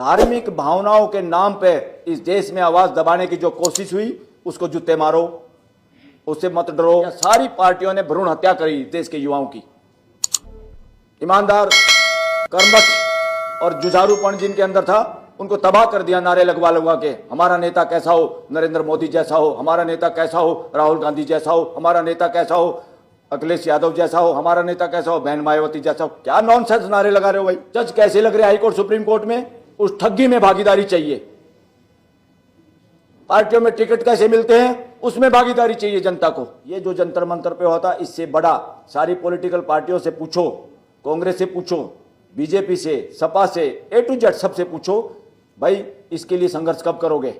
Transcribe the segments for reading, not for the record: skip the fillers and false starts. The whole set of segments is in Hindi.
धार्मिक भावनाओं के नाम पे इस देश में आवाज दबाने की जो कोशिश हुई उसको जूते मारो, उससे मत डरो। सारी पार्टियों ने भ्रूण हत्या करी देश के युवाओं की। ईमानदार, कर्मठ और जुझारूपन जिनके अंदर था उनको तबाह कर दिया नारे लगवा लगवा के। हमारा नेता कैसा हो, नरेंद्र मोदी जैसा हो, हमारा नेता कैसा हो, राहुल गांधी जैसा हो, हमारा नेता कैसा हो, अखिलेश यादव जैसा हो, हमारा नेता कैसा हो, बहन मायावती जैसा हो। क्या नॉनसेंस नारे लगा रहे हो भाई। जज कैसे लग रहे हाई कोर्ट सुप्रीम कोर्ट में, उस ठगी में भागीदारी चाहिए। पार्टियों में टिकट कैसे मिलते हैं उसमें भागीदारी चाहिए जनता को। ये जो जंतर मंतर पे होता इससे बड़ा सारी पॉलिटिकल पार्टियों से पूछो, कांग्रेस से पूछो, बीजेपी से, सपा से, ए टू जेड सबसे पूछो भाई इसके लिए संघर्ष कब करोगे।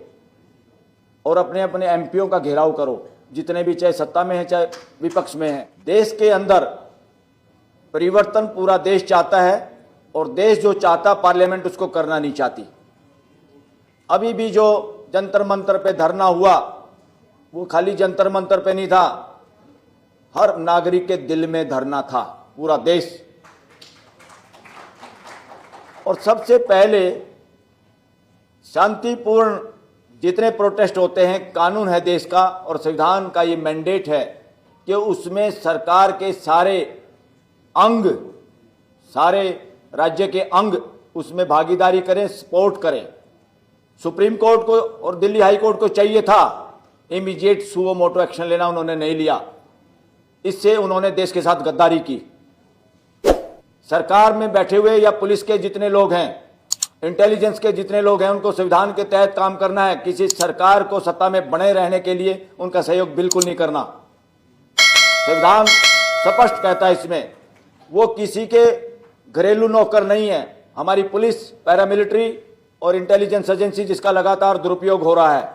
और अपने अपने एमपीओ का घेराव करो, जितने भी, चाहे सत्ता में है चाहे विपक्ष में है। देश के अंदर परिवर्तन पूरा देश चाहता है और देश जो चाहता पार्लियामेंट उसको करना नहीं चाहती। अभी भी जो जंतर मंतर पे धरना हुआ वो खाली जंतर मंतर पे नहीं था, हर नागरिक के दिल में धरना था, पूरा देश। और सबसे पहले शांतिपूर्ण जितने प्रोटेस्ट होते हैं, कानून है देश का और संविधान का ये मैंडेट है कि उसमें सरकार के सारे अंग, सारे राज्य के अंग उसमें भागीदारी करें, सपोर्ट करें। सुप्रीम कोर्ट को और दिल्ली हाई कोर्ट को चाहिए था इमीडिएट सुओ मोटो एक्शन लेना, उन्होंने नहीं लिया। इससे उन्होंने देश के साथ गद्दारी की। सरकार में बैठे हुए या पुलिस के जितने लोग हैं, इंटेलिजेंस के जितने लोग हैं, उनको संविधान के तहत काम करना है। किसी सरकार को सत्ता में बने रहने के लिए उनका सहयोग बिल्कुल नहीं करना। संविधान स्पष्ट कहता है इसमें, वो किसी के घरेलू नौकर नहीं है। हमारी पुलिस, पैरामिलिट्री और इंटेलिजेंस एजेंसी जिसका लगातार दुरुपयोग हो रहा है,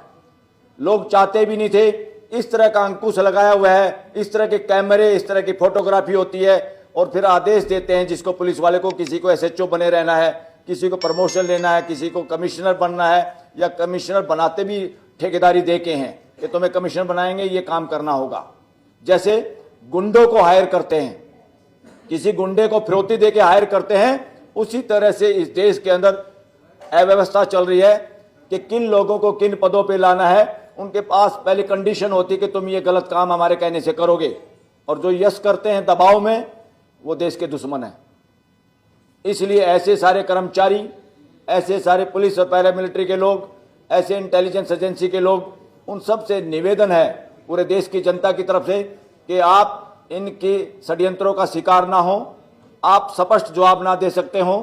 लोग चाहते भी नहीं थे। इस तरह का अंकुश लगाया हुआ है, इस तरह के कैमरे, इस तरह की फोटोग्राफी होती है और फिर आदेश देते हैं जिसको पुलिस वाले को, किसी को एसएचओ बने रहना है, किसी को प्रमोशन लेना है, किसी को कमिश्नर बनना है, या कमिश्नर बनाते भी ठेकेदारी दे के हैं कि तुम्हें कमिश्नर बनाएंगे, ये काम करना होगा। जैसे गुंडों को हायर करते हैं, किसी गुंडे को फिरौती दे के हायर करते हैं, उसी तरह से इस देश के अंदर अव्यवस्था चल रही है कि किन लोगों को किन पदों पे लाना है। उनके पास पहले कंडीशन होती है कि तुम ये गलत काम हमारे कहने से करोगे, और जो यस करते हैं दबाव में, वो देश के दुश्मन है। इसलिए ऐसे सारे कर्मचारी, ऐसे सारे पुलिस और पैरामिलिट्री के लोग, ऐसे इंटेलिजेंस एजेंसी के लोग, उन सब से निवेदन है पूरे देश की जनता की तरफ से कि आप इनके षड्यंत्रों का शिकार ना हो। आप स्पष्ट जवाब ना दे सकते हो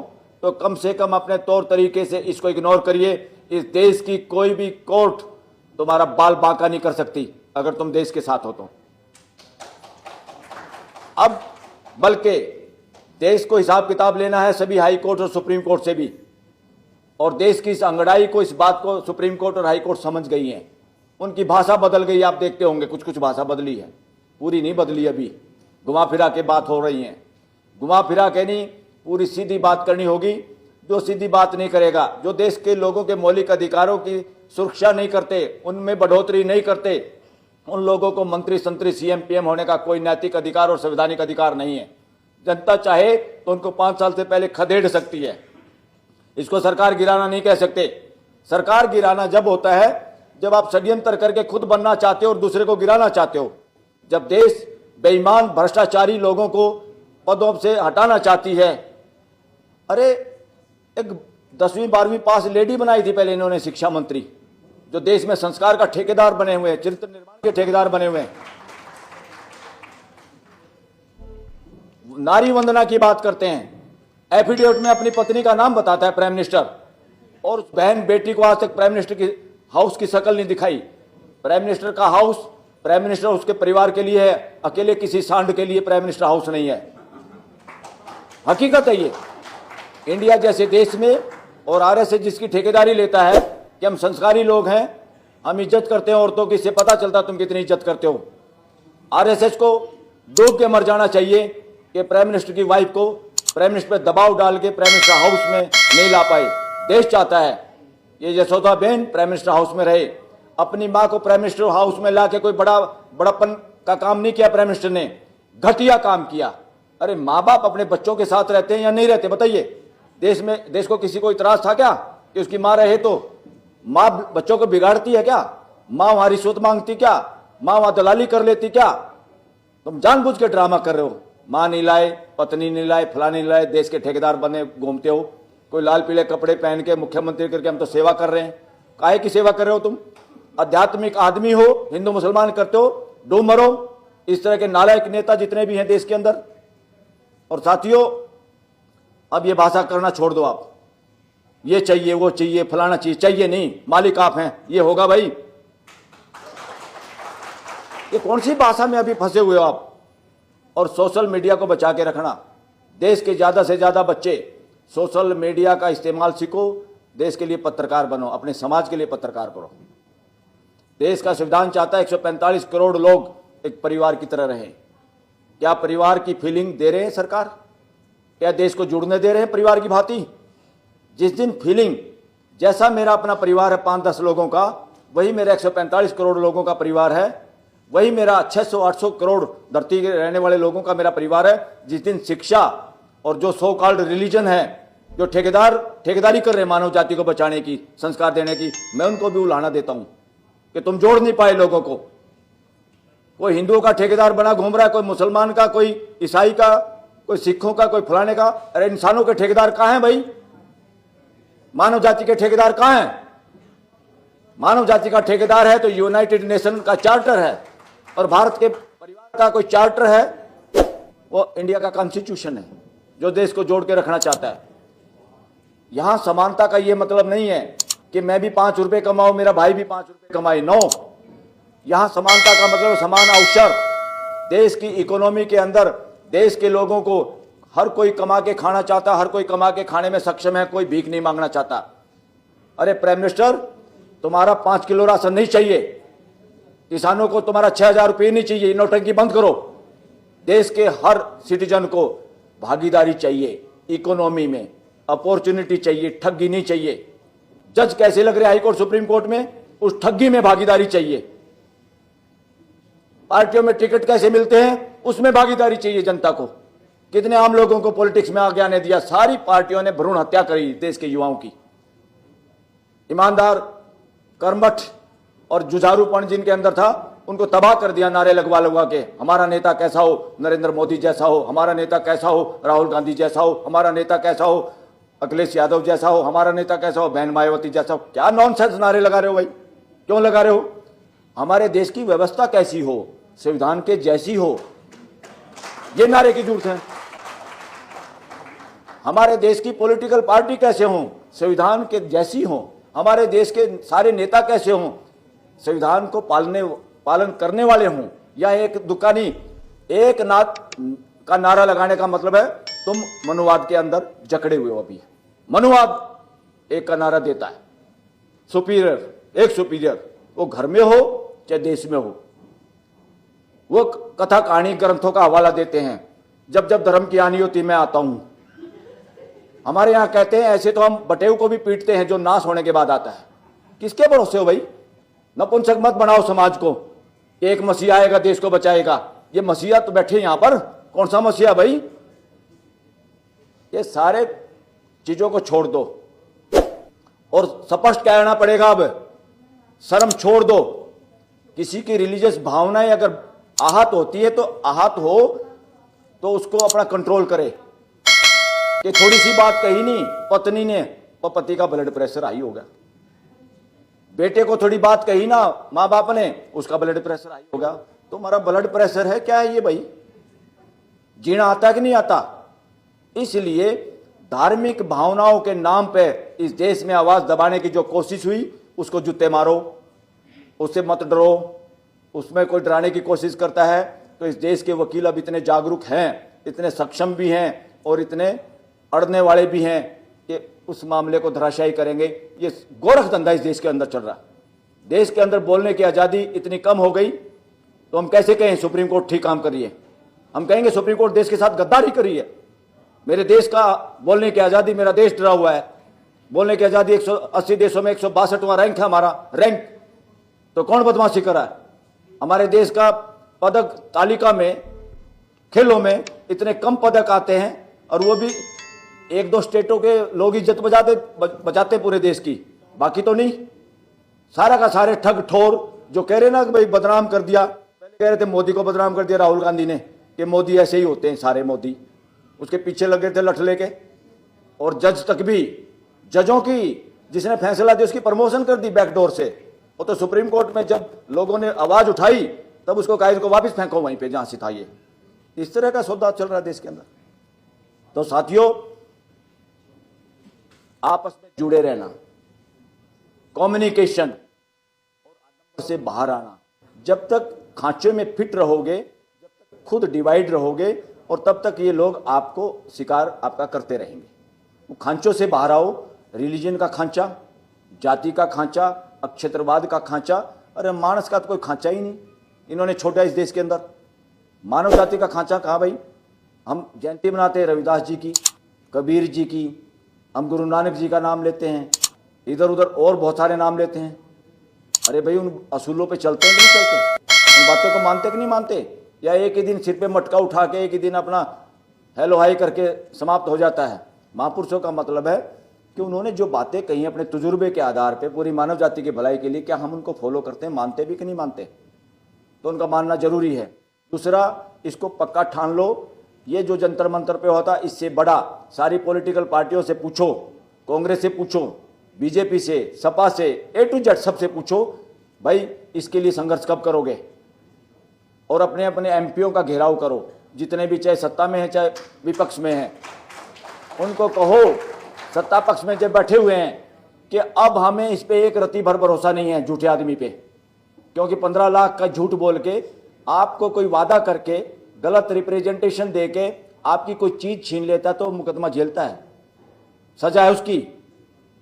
तो कम से कम अपने तौर तरीके से इसको इग्नोर करिए। इस देश की कोई भी कोर्ट तुम्हारा बाल बांका नहीं कर सकती अगर तुम देश के साथ हो तो। अब बल्कि देश को हिसाब किताब लेना है सभी हाई कोर्ट और सुप्रीम कोर्ट से भी, और देश की इस अंगड़ाई को, इस बात को सुप्रीम कोर्ट और हाई कोर्ट समझ गई है। उनकी भाषा बदल गई, आप देखते होंगे कुछ कुछ भाषा बदली है, पूरी नहीं बदली। अभी घुमा फिरा के बात हो रही है, घुमा फिरा के नहीं, पूरी सीधी बात करनी होगी। जो सीधी बात नहीं करेगा, जो देश के लोगों के मौलिक अधिकारों की सुरक्षा नहीं करते, उनमें बढ़ोतरी नहीं करते, उन लोगों को मंत्री संतरी सीएम पीएम होने का कोई नैतिक अधिकार और संवैधानिक अधिकार नहीं है। जनता चाहे तो उनको 5 साल से पहले खदेड़ सकती है। इसको सरकार गिराना नहीं कह सकते। सरकार गिराना जब होता है जब आप षड्यंत्र करके खुद बनना चाहते हो और दूसरे को गिराना चाहते हो। जब देश बेईमान भ्रष्टाचारी लोगों को पदों से हटाना चाहती है। अरे एक 10वीं 12वीं पास लेडी बनाई थी पहले इन्होंने शिक्षा मंत्री, जो देश में संस्कार का ठेकेदार बने हुए हैं, चरित्र निर्माण के ठेकेदार बने हुए हैं। नारी वंदना की बात करते हैं, एफिडेविट में अपनी पत्नी का नाम बताता है प्राइम मिनिस्टर, और उस बहन बेटी को आज तक प्राइम मिनिस्टर की हाउस की शक्ल नहीं दिखाई। प्राइम मिनिस्टर का हाउस प्राइम मिनिस्टर उसके परिवार के लिए है, अकेले किसी सांड के लिए प्राइम मिनिस्टर हाउस नहीं है। हकीकत है ये। इंडिया जैसे देश में और आरएसएस जिसकी ठेकेदारी लेता है कि हम संस्कारी लोग हैं, हम इज्जत करते हैं औरतों की, इससे पता चलता तुम कितनी इज्जत करते हो। आरएसएस को डूब के मर जाना चाहिए कि प्राइम मिनिस्टर की वाइफ को प्राइम मिनिस्टर पर दबाव डाल के प्राइम मिनिस्टर हाउस में नहीं ला पाए। देश चाहता है ये यशोदा बहन प्राइम मिनिस्टर हाउस में रहे। अपनी माँ को प्राइम मिनिस्टर हाउस में ला के कोई बड़ापन का काम नहीं किया प्राइम मिनिस्टर ने, घटिया काम किया। अरे माँ बाप अपने बच्चों के साथ रहते हैं या नहीं रहते बताइए? देश को किसी को इतराज था क्या कि उसकी माँ रहे तो माँ बच्चों को बिगाड़ती है क्या? माँ वहां रिश्वत मांगती क्या? माँ वहां दलाली कर लेती क्या? तुम जानबूझ के ड्रामा कर रहे हो। माँ नहीं लाए, पत्नी नहीं लाए, फलानी नहीं लाए, देश के ठेकेदार बने घूमते हो। कोई लाल पीले कपड़े पहन के मुख्यमंत्री करके हम तो सेवा कर रहे हैं। काहे की सेवा कर रहे हो तुम? आध्यात्मिक आदमी हो, हिंदू मुसलमान करते हो, डूब मरो। इस तरह के नालायक नेता जितने भी हैं देश के अंदर। और साथियों, अब ये भाषा करना छोड़ दो आप। ये चाहिए, वो चाहिए, फलाना चाहिए नहीं, मालिक आप हैं, ये होगा भाई। ये कौन सी भाषा में अभी फंसे हुए हो आप? और सोशल मीडिया को बचा के रखना। देश के ज्यादा से ज्यादा बच्चे सोशल मीडिया का इस्तेमाल सीखो, देश के लिए पत्रकार बनो, अपने समाज के लिए पत्रकार करो। देश का संविधान चाहता है 145 करोड़ लोग एक परिवार की तरह रहें। क्या परिवार की फीलिंग दे रहे हैं सरकार? क्या देश को जुड़ने दे रहे हैं परिवार की भांति? जिस दिन फीलिंग जैसा मेरा अपना परिवार है 5-10 लोगों का, वही मेरा 145 करोड़ लोगों का परिवार है, वही मेरा 600-800 करोड़ धरती के रहने वाले लोगों का मेरा परिवार है। जिस दिन शिक्षा और जो सो कॉल्ड रिलीजन है, जो ठेकेदारी कर रहे हैं मानव जाति को बचाने की, संस्कार देने की, मैं उनको भी उलाहना देता हूं कि तुम जोड़ नहीं पाए लोगों को। कोई हिंदुओं का ठेकेदार बना घूम रहा है, कोई मुसलमान का, कोई ईसाई का, कोई सिखों का, कोई फलाने का। अरे इंसानों के ठेकेदार कहां हैं भाई? मानव जाति के ठेकेदार कहां हैं? मानव जाति का ठेकेदार है तो यूनाइटेड नेशन का चार्टर है, और भारत के परिवार का कोई चार्टर है, वो इंडिया का कॉन्स्टिट्यूशन है जो देश को जोड़ के रखना चाहता है। यहां समानता का यह मतलब नहीं है कि मैं भी 5 रुपए कमाऊं, मेरा भाई भी 5 रुपए कमाए। नो, यहां समानता का मतलब समान अवसर। देश की इकोनॉमी के अंदर देश के लोगों को हर कोई कमा के खाना चाहता, हर कोई कमा के खाने में सक्षम है, कोई भीख नहीं मांगना चाहता। अरे प्राइम मिनिस्टर, तुम्हारा 5 किलो राशन नहीं चाहिए, किसानों को तुम्हारा 6,000 रुपये नहीं चाहिए, नोटंकी बंद करो। देश के हर सिटीजन को भागीदारी चाहिए, इकोनॉमी में अपॉर्चुनिटी चाहिए, ठगी नहीं चाहिए। जज कैसे लग रहे हाईकोर्ट सुप्रीम कोर्ट में, उस ठगी में भागीदारी चाहिए। पार्टियों में टिकट कैसे मिलते हैं, उसमें भागीदारी चाहिए जनता को। कितने आम लोगों को पॉलिटिक्स में आगे आने दिया? सारी पार्टियों ने भ्रूण हत्या करी देश के युवाओं की। ईमानदार, कर्मठ और जुझारूपन जिनके अंदर था, उनको तबाह कर दिया नारे लगवा लगवा के। हमारा नेता कैसा हो, नरेंद्र मोदी जैसा हो, हमारा नेता कैसा हो, राहुल गांधी जैसा हो, हमारा नेता कैसा हो, अखिलेश यादव जैसा हो, हमारा नेता कैसा हो, बहन मायावती जैसा हो। क्या नॉनसेंस नारे लगा रहे हो भाई? क्यों लगा रहे हो? हमारे देश की व्यवस्था कैसी हो, संविधान के जैसी हो, ये नारे की जरूरत है। हमारे देश की पॉलिटिकल पार्टी कैसे हो, संविधान के जैसी हो। हमारे देश के सारे नेता कैसे हों, संविधान को पालन करने वाले हों। या एक दुकानी एक नाथ का नारा लगाने का मतलब है तुम मनुवाद के अंदर जकड़े हुए हो। अभी मनुवाद एक का नारा देता है, सुपीरियर, एक सुपीरियर, वो घर में हो चाहे देश में हो। वो कथा कहानी ग्रंथों का हवाला देते हैं, जब जब धर्म की हानि होती मैं आता हूं। हमारे यहां कहते हैं, ऐसे तो हम बटेव को भी पीटते हैं जो नाश होने के बाद आता है। किसके भरोसे हो भाई? नपुंसक मत बनाओ समाज को। एक मसीहा आएगा देश को बचाएगा। ये मसीहा तो बैठे यहां पर, कौन सा मसीहा भाई? ये सारे चीजों को छोड़ दो और स्पष्ट कहना पड़ेगा, अब शर्म छोड़ दो। किसी की रिलीजियस भावनाएं अगर आहत होती है तो आहत हो तो उसको अपना कंट्रोल करे। कि थोड़ी सी बात कही नहीं पत्नी ने, और पति का ब्लड प्रेशर हाई हो गया। बेटे को थोड़ी बात कही ना माँ बाप ने, उसका ब्लड प्रेशर हाई हो गया। तुम्हारा ब्लड प्रेशर है क्या है ये भाई? जीना आता है कि नहीं आता? इसलिए धार्मिक भावनाओं के नाम पे इस देश में आवाज दबाने की जो कोशिश हुई, उसको जूते मारो, उससे मत डरो। उसमें कोई डराने की कोशिश करता है तो इस देश के वकील अब इतने जागरूक हैं, इतने सक्षम भी हैं और इतने अड़ने वाले भी हैं कि उस मामले को धराशायी करेंगे। ये गोरख धंधा इस देश के अंदर चल रहा है। देश के अंदर बोलने की आज़ादी इतनी कम हो गई तो हम कैसे कहें सुप्रीम कोर्ट ठीक काम कर रही है? हम कहेंगे सुप्रीम कोर्ट देश के साथ गद्दारी कर रही है। मेरे देश का बोलने की आज़ादी, मेरा देश डरा हुआ है। बोलने की आज़ादी 180 देशों में 162वां रैंक है हमारा रैंक। तो कौन बदमाशी कर रहा है? हमारे देश का पदक तालिका में खेलों में इतने कम पदक आते हैं और वो भी एक दो स्टेटों के लोग इज्जत बचाते पूरे देश की, बाकी तो नहीं। सारा का सारे ठग ठोर जो कह रहे ना कि भाई बदनाम कर दिया, पहले कह रहे थे मोदी को बदनाम कर दिया राहुल गांधी ने कि मोदी ऐसे ही होते हैं सारे मोदी, उसके पीछे लगे थे लठ लेके। और जज तक भी, जजों की जिसने फैसला दिया उसकी प्रमोशन कर दी बैकडोर से। वो तो सुप्रीम कोर्ट में जब लोगों ने आवाज उठाई तब उसको कहा इसको वापस फेंको वहीं पे जहां से था। ये इस तरह का सौदा चल रहा है देश के अंदर। तो साथियों, आपस में जुड़े रहना, कम्युनिकेशन और से बाहर आना। जब तक खांचे में फिट रहोगे, जब तक खुद डिवाइड रहोगे, और तब तक ये लोग आपको शिकार आपका करते रहेंगे। वो खांचों से बाहर आओ, रिलीजन का खांचा, जाति का खांचा, अक्षत्रवाद का खांचा, अरे मानस का तो कोई खांचा ही नहीं इन्होंने छोड़ा इस देश के अंदर। मानव जाति का खांचा कहाँ भाई? हम जयंती मनाते हैं रविदास जी की, कबीर जी की, हम गुरु नानक जी का नाम लेते हैं, इधर उधर और बहुत सारे नाम लेते हैं। अरे भाई उन असूलों पे चलते हैं कि नहीं चलते? उन बातों को मानते कि नहीं मानते? या एक ही दिन सिर पे मटका उठा के एक ही दिन अपना हेलो हाई करके समाप्त हो जाता है? महापुरुषों का मतलब है कि उन्होंने जो बातें कही अपने तजुर्बे के आधार पे पूरी मानव जाति की भलाई के लिए, क्या हम उनको फॉलो करते हैं, मानते भी कि नहीं मानते? तो उनका मानना जरूरी है। दूसरा, इसको पक्का ठान लो, ये जो जंतर मंतर पे होता इससे बड़ा सारी पॉलिटिकल पार्टियों से पूछो, कांग्रेस से पूछो, बीजेपी से, सपा से, ए टू जेड सबसे पूछो भाई इसके लिए संघर्ष कब करोगे। और अपने अपने एमपीओ का घेराव करो, जितने भी, चाहे सत्ता में है चाहे विपक्ष में है, उनको कहो, सत्ता पक्ष में जब बैठे हुए हैं, कि अब हमें इस पे एक रत्ती भर भरोसा नहीं है झूठे आदमी पे। क्योंकि 15 लाख का झूठ बोल के, आपको कोई वादा करके, गलत रिप्रेजेंटेशन देके आपकी कोई चीज छीन लेता तो मुकदमा झेलता है, सजा है उसकी।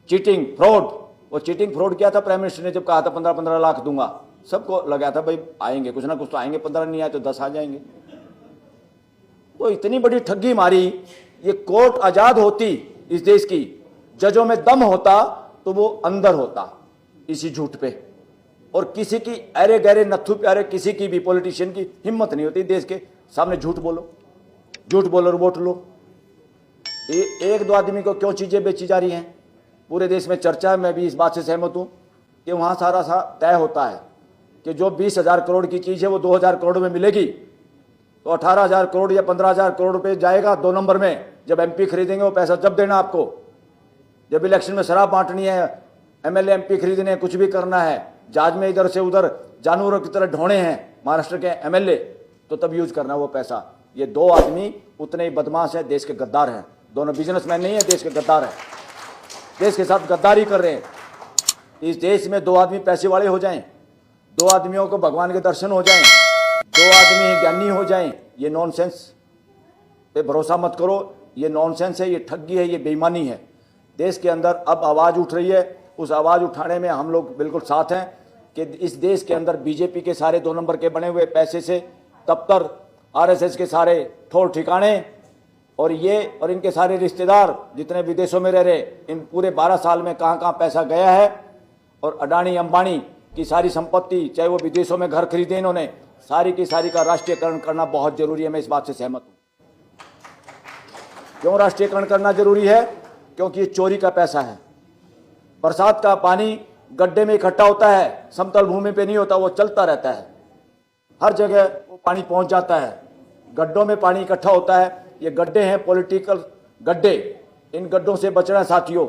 चीटिंग, फ्रॉड, वो चीटिंग फ्रॉड किया था प्राइम मिनिस्टर ने जब कहा था 15-15 लाख दूंगा, सबको लगा था भाई आएंगे कुछ ना कुछ तो आएंगे, 15 नहीं आए तो 10 आ जाएंगे। तो इतनी बड़ी ठगी मारी। ये कोर्ट आजाद होती इस देश की, जजों में दम होता तो वो अंदर होता इसी झूठ पे। और किसी की अरे गहरे नथु प्यारे किसी की भी पॉलिटिशियन की हिम्मत नहीं होती देश के सामने झूठ बोलो और वोट लो। एक दो आदमी को क्यों चीजें बेची जा रही हैं पूरे देश में चर्चा है। मैं भी इस बात से सहमत हूं कि वहां सारा सा तय होता है कि जो 20,000 करोड़ की चीज है वो 2,000 करोड़ में मिलेगी, तो 18,000 करोड़ या 15,000 करोड़ रुपए जाएगा 2 नंबर में। जब एमपी खरीदेंगे वो पैसा जब देना आपको। जब इलेक्शन में शराब बांटनी है, एमएलए एमपी खरीदने, कुछ भी करना है, जहाज में इधर से उधर जानवरों की तरह ढोने हैं महाराष्ट्र के एमएलए, तो तब यूज करना वो पैसा। ये 2 आदमी उतने ही बदमाश है, देश के गद्दार हैं। दोनों बिजनेसमैन नहीं है, देश के गद्दार हैं, देश के साथ गद्दारी कर रहे हैं। इस देश में 2 आदमी पैसे वाले हो जाएं, 2 आदमियों को भगवान के दर्शन हो जाएं, 2 आदमी ज्ञानी हो जाएं, ये नॉनसेंस पे भरोसा मत करो। ये नॉनसेंस है, ये ठगी है, ये बेईमानी है। देश के अंदर अब आवाज उठ रही है, उस आवाज उठाने में हम लोग बिल्कुल साथ हैं कि इस देश के अंदर बीजेपी के सारे 2 नंबर के बने हुए पैसे से दफ्तर, आरएसएस के सारे ठोर ठिकाने, और ये और इनके सारे रिश्तेदार जितने विदेशों में रह रहे, इन पूरे 12 साल में कहां कहां पैसा गया है। और अडानी अंबानी की सारी संपत्ति, चाहे वो विदेशों में घर खरीदे इन्होंने, सारी की सारी का राष्ट्रीयकरण करना बहुत जरूरी है। मैं इस बात से सहमत हूं। क्यों राष्ट्रीयकरण करना जरूरी है? क्योंकि ये चोरी का पैसा है। बरसात का पानी गड्ढे में इकट्ठा होता है, समतल भूमि पे नहीं होता, वो चलता रहता है, हर जगह वो पानी पहुंच जाता है। गड्ढों में पानी इकट्ठा होता है, ये गड्ढे हैं पॉलिटिकल गड्ढे, इन गड्ढों से बचना है साथियों।